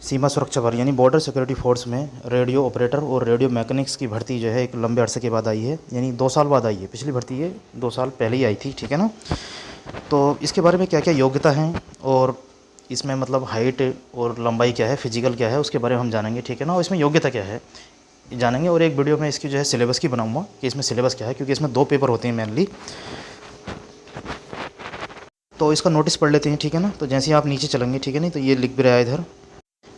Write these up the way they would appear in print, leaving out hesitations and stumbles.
सीमा सुरक्षा बल यानी बॉर्डर सिक्योरिटी फोर्स में रेडियो ऑपरेटर और रेडियो मैकेनिक्स की भर्ती जो है एक लंबे अरसे के बाद आई है, यानी 2 साल बाद आई है। पिछली भर्ती ये 2 साल पहले ही आई थी, ठीक है ना। तो इसके बारे में क्या क्या योग्यता है और इसमें मतलब हाइट और लंबाई क्या है, फिजिकल क्या है, उसके बारे में हम जानेंगे, ठीक है ना। और इसमें योग्यता क्या है जानेंगे, और एक वीडियो में इसकी जो है सिलेबस की बनाऊंगा कि इसमें सिलेबस क्या है, क्योंकि इसमें 2 पेपर होते हैं मेनली। तो इसका नोटिस पढ़ लेते हैं, ठीक है ना। तो जैसे ही आप नीचे चलेंगे, ठीक है नहीं, तो ये लिख भी रहा है इधर,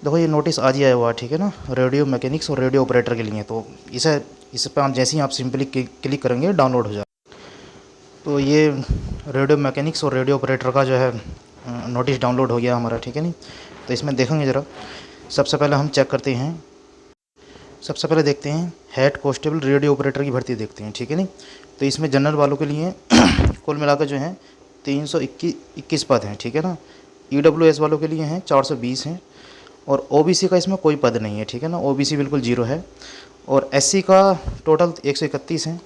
देखो ये नोटिस आज ही आया हुआ है, ठीक है ना, रेडियो मैकेनिक्स और रेडियो ऑपरेटर के लिए। तो इस पर आप जैसे ही आप सिंपली क्लिक करेंगे डाउनलोड हो जाए। तो ये रेडियो मैकेनिक्स और रेडियो ऑपरेटर का जो है नोटिस डाउनलोड हो गया हमारा, ठीक है नहीं। तो इसमें देखेंगे ज़रा, सबसे पहले हम चेक करते हैं, सबसे पहले देखते हैं हेड कांस्टेबल रेडियो ऑपरेटर की भर्ती देखते हैं, ठीक है नहीं। तो इसमें जनरल वालों के लिए कुल मिलाकर जो है 321 पद हैं, ठीक है ना। EWS वालों के लिए हैं 420 हैं, और OBC का इसमें कोई पद नहीं है, ठीक है ना। OBC बिल्कुल जीरो है, और SC का टोटल 131 हैं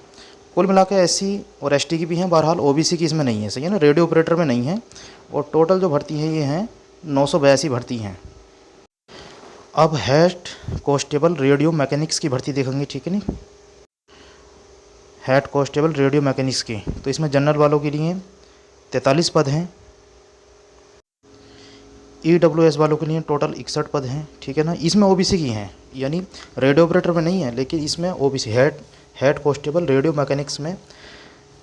कुल मिला के। SC और ST की भी हैं, बहरहाल OBC की इसमें नहीं है, सही है ना, रेडियो ऑपरेटर में नहीं है। और टोटल जो भर्ती है ये हैं 982 भर्ती हैं। अब हेड कांस्टेबल रेडियो मैकेनिक्स की भर्ती देखेंगे, ठीक है नहीं, हेड कांस्टेबल रेडियो मैकेनिक्स की। तो इसमें जनरल वालों के लिए 43 पद हैं, EWS वालों के लिए टोटल 61 पद हैं, ठीक है ना। इसमें OBC की हैं, यानी रेडियो ऑपरेटर में नहीं है, लेकिन इसमें OBC head constable radio mechanics में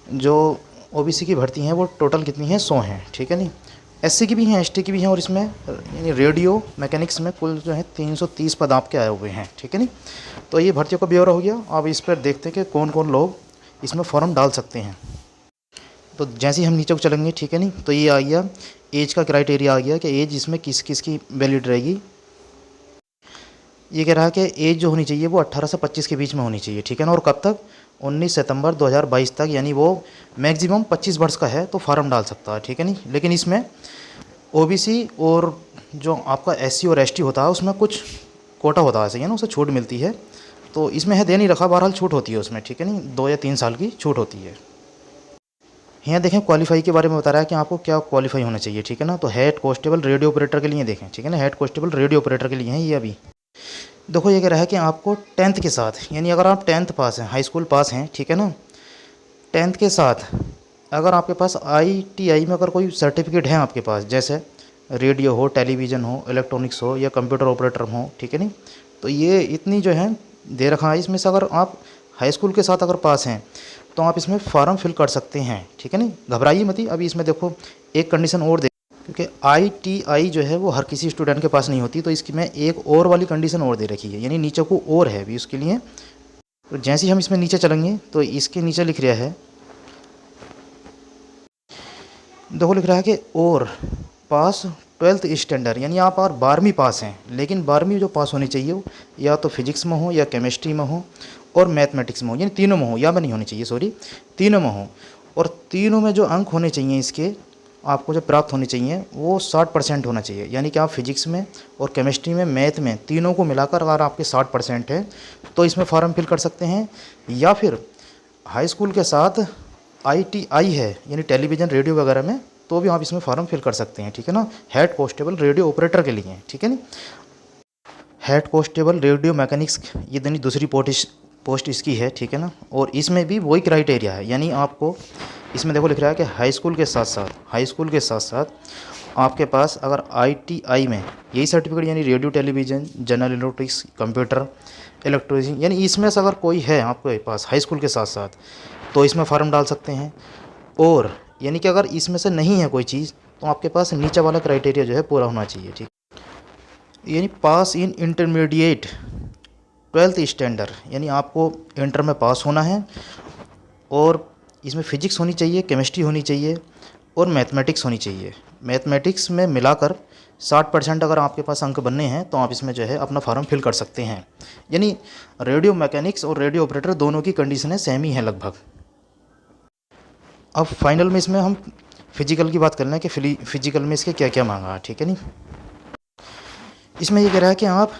जो OBC की भर्ती हैं वो टोटल कितनी है, 100 हैं, ठीक है नहीं। SC की भी हैं, ST की भी हैं, और इसमें यानी रेडियो मैकेनिक्स में कुल जो है 330 पद आपके आए हुए हैं, ठीक है नहीं। तो ये भर्तियों का ब्यौरा हो गया। अब इस पर देखते हैं कि कौन कौन लोग इसमें फॉर्म डाल सकते हैं। तो जैसे ही हम नीचे को चलेंगे, ठीक है नहीं, तो ये आ गया एज का क्राइटेरिया आ गया कि एज इसमें किस किस की वैलिड रहेगी। ये कह रहा है कि एज जो होनी चाहिए वो 18 से 25 के बीच में होनी चाहिए, ठीक है ना। और कब तक, 19 सितंबर 2022 तक, यानी वो मैक्सिमम 25 वर्ष का है तो फार्म डाल सकता है, ठीक है नहीं। लेकिन इसमें OBC और जो आपका SC और ST होता है उसमें कुछ कोटा होता है, सही है ना, उसे छूट मिलती है। तो इसमें है दे नहीं रखा, बहरहाल छूट होती है उसमें, ठीक है नहीं, 2 या 3 साल की छूट होती है। यहाँ देखें क्वालिफाई के बारे में बता रहा है कि आपको क्या क्वालिफाई होना चाहिए, ठीक है ना। तो हेड कांस्टेबल रेडियो ऑपरेटर के लिए देखें, ठीक है ना, हेड कांस्टेबल रेडियो ऑपरेटर के लिए हैं ये। अभी देखो ये कह रहा है कि आपको 10th के साथ, यानी अगर आप 10th पास हैं, हाई स्कूल पास हैं, ठीक है ना, 10th के साथ अगर आपके पास ITI में अगर कोई सर्टिफिकेट है आपके पास, जैसे रेडियो हो, टेलीविज़न हो, इलेक्ट्रॉनिक्स हो, या कंप्यूटर ऑपरेटर हो, ठीक है नहीं, तो ये इतनी जो है दे रखा है। इसमें से अगर आप हाई स्कूल के साथ अगर पास हैं तो आप इसमें फॉर्म फिल कर सकते हैं, ठीक है नहीं, घबराइए मत ही। अभी इसमें देखो एक कंडीशन और दे, क्योंकि ITI जो है वो हर किसी स्टूडेंट के पास नहीं होती, तो इसकी मैं एक और वाली कंडीशन और दे रखी है, यानी नीचे को और है अभी उसके लिए। तो जैसे ही हम इसमें नीचे चलेंगे तो इसके नीचे लिख रहा है, देखो लिख रहा है कि और पास 12th स्टैंडर्ड, यानी आप और 12वीं पास हैं, लेकिन 12वीं जो पास होनी चाहिए वो या तो फिजिक्स में हो, या केमिस्ट्री में हो, और मैथमेटिक्स में हो, यानी तीनों में हो, या में नहीं होनी चाहिए, सॉरी, तीनों में हो। और तीनों में जो अंक होने चाहिए इसके आपको जो प्राप्त होने चाहिए वो 60% होना चाहिए, यानी कि आप फिजिक्स में और केमिस्ट्री में, मैथ में, तीनों को मिलाकर अगर आपके 60% है तो इसमें फॉर्म फिल कर सकते हैं। या फिर हाई स्कूल के साथ ITI है, यानी टेलीविज़न रेडियो वगैरह में, तो भी आप इसमें फॉर्म फिल कर सकते हैं, ठीक है ना, हेड कांस्टेबल रेडियो ऑपरेटर के लिए, ठीक है ना। हेड कांस्टेबल रेडियो मैकेनिक्स ये यानी दूसरी पोस्ट इसकी है, ठीक है ना। और इसमें भी वही क्राइटेरिया है, यानी आपको इसमें देखो लिख रहा है कि हाई स्कूल के साथ साथ आपके पास अगर ITI में यही सर्टिफिकेट, यानी radio, television, general electrics, computer, electronics, यानी इसमें से अगर कोई है आपके पास हाई स्कूल के साथ साथ तो इसमें फॉर्म डाल सकते हैं। और यानी कि अगर इसमें से नहीं है कोई चीज़ तो आपके पास नीचे वाला क्राइटेरिया जो है पूरा होना चाहिए, ठीक, यानी पास इन इंटरमीडिएट 12th स्टैंडर्ड, यानी आपको इंटर में पास होना है, और इसमें फिजिक्स होनी चाहिए, केमिस्ट्री होनी चाहिए, और मैथमेटिक्स होनी चाहिए। मैथमेटिक्स में मिलाकर 60% अगर आपके पास अंक बनने हैं तो आप इसमें जो है अपना फॉर्म फिल कर सकते हैं। यानी रेडियो मैकेनिक्स और रेडियो ऑपरेटर दोनों की कंडीशनें सेम ही हैं लगभग। अब फाइनल में इसमें हम फिजिकल की बात कर लें कि फिजिकल में इसके क्या क्या मांगा है, ठीक है नहीं। इसमें ये कह रहा है कि आप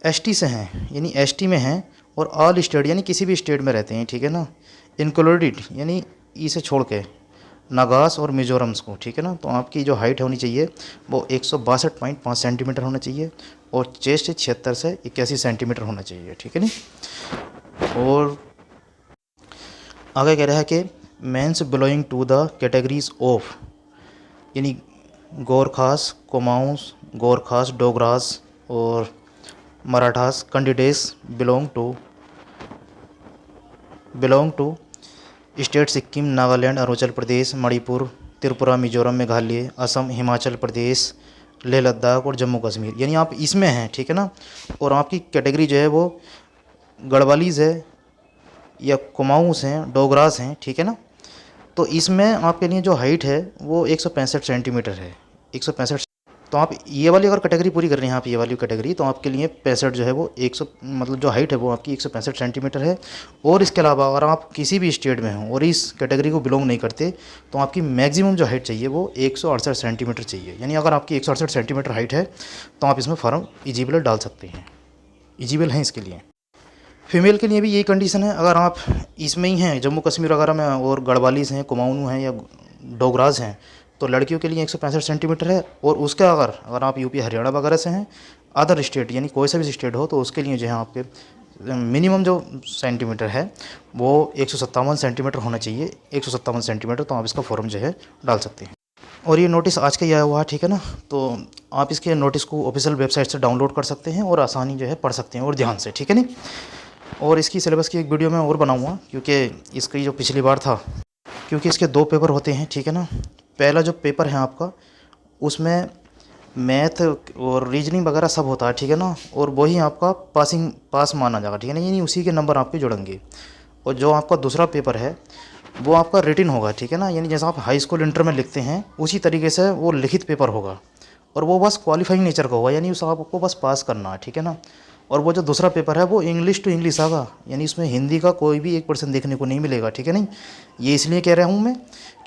ST से हैं, यानी ST में हैं, और ऑल स्टेट, यानी किसी भी स्टेट में रहते हैं, ठीक है ना, इंक्लूडेड, यानी ई से छोड़ के, नागास और मिजोरम्स को, ठीक है ना। तो आपकी जो हाइट होनी चाहिए वो 162.5 सेंटीमीटर होना चाहिए और चेस्ट 76 से 81 सेंटीमीटर होना चाहिए, ठीक है नहीं। और आगे कह रहा है कि men's belonging to the categories of, यानी गोरखास, कुमाऊँस, गोरखास, डोगरास और Marathas candidates belong to state Sikkim, Nagaland, Arunachal Pradesh, Manipur, Tripura, Mizoram, Meghalaya, Assam, Himachal Pradesh, Leh Ladakh और जम्मू कश्मीर, यानी आप इसमें हैं, ठीक है ना। और आपकी कैटेगरी जो है वो गढ़वालीज़ है या कुमाऊँस हैं, डोगरास हैं, ठीक है ना। तो इसमें आपके लिए जो हाइट है वो 165 सेंटीमीटर है, 165। तो आप ये वाली अगर कैटेगरी पूरी कर रहे हैं, आप ये वाली कैटेगरी, तो आपके लिए 65 जो है वो 100, मतलब जो हाइट है वो आपकी 165 सेंटीमीटर है। और इसके अलावा अगर आप किसी भी स्टेट में हों और इस कैटेगरी को बिलोंग नहीं करते, तो आपकी मैक्सिमम जो हाइट चाहिए वो 168 सेंटीमीटर चाहिए। यानी अगर आपकी 168 सेंटीमीटर हाइट है तो आप इसमें फॉर्म इजिबल डाल सकते हैं, इजिबल हैं इसके लिए। फीमेल के लिए भी यही कंडीशन है, अगर आप इसमें ही हैं जम्मू कश्मीर वगैरह में और गढ़वालीस हैं, कुमाऊँ हैं या डोगराज हैं, तो लड़कियों के लिए 165 सेंटीमीटर है। और उसका अगर आप यूपी हरियाणा वगैरह से हैं, अदर स्टेट यानी कोई सा भी स्टेट हो, तो उसके लिए जो है आपके मिनिमम जो सेंटीमीटर है वो 157 सेंटीमीटर होना चाहिए, 157 सेंटीमीटर। तो आप इसका फॉर्म जो है डाल सकते हैं। और ये नोटिस आज का ही आया हुआ है, ठीक है ना। तो आप इसके नोटिस को ऑफिशियल वेबसाइट से डाउनलोड कर सकते हैं और आसानी जो है पढ़ सकते हैं और ध्यान से, ठीक है नहीं। और इसकी सिलेबस की एक वीडियो मैं और बनाऊंगा, क्योंकि इसकी जो पिछली बार था, क्योंकि इसके 2 पेपर होते हैं, ठीक है ना। पहला जो पेपर है आपका उसमें मैथ और रीजनिंग वगैरह सब होता है, ठीक है ना। और वही आपका पास माना जाएगा, ठीक है ना, यानी उसी के नंबर आपके जुड़ेंगे। और जो आपका दूसरा पेपर है वो आपका रिटिन होगा, ठीक है ना, यानी जैसा आप हाई स्कूल इंटर में लिखते हैं उसी तरीके से वो लिखित पेपर होगा। और वो बस क्वालिफाइंग नेचर का होगा, यानी उस आपको बस पास करना है, ठीक है ना। और वो जो दूसरा पेपर है वो इंग्लिश टू इंग्लिश आएगा, यानी इसमें हिंदी का कोई भी 1% देखने को नहीं मिलेगा, ठीक है नहीं। ये इसलिए कह रहा हूँ मैं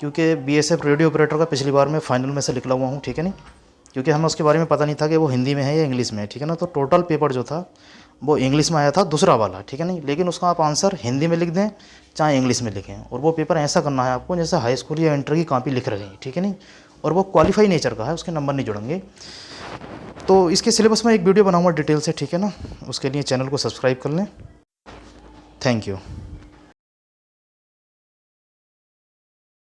क्योंकि बीएसएफ रेडियो ऑपरेटर का पिछली बार मैं फाइनल में से निकला हुआ हूँ, ठीक है नहीं। क्योंकि हमें उसके बारे में पता नहीं था कि वो हिंदी में है या इंग्लिश में है, ठीक है ना। तो टोटल पेपर जो था वो इंग्लिश में आया था, दूसरा वाला, ठीक है नहीं। लेकिन उसका आप आंसर हिंदी में लिख दें चाहे इंग्लिश में लिखें, और वो पेपर ऐसा करना है आपको जैसे हाई स्कूल या इंटर की कॉपी लिख रहे हैं, ठीक है नहीं। और वो क्वालिफाई नेचर का है, उसके नंबर नहीं जुड़ेंगे। तो इसके सिलेबस में एक वीडियो बनाऊंगा डिटेल से, ठीक है ना। उसके लिए चैनल को सब्सक्राइब कर लें। Thank you.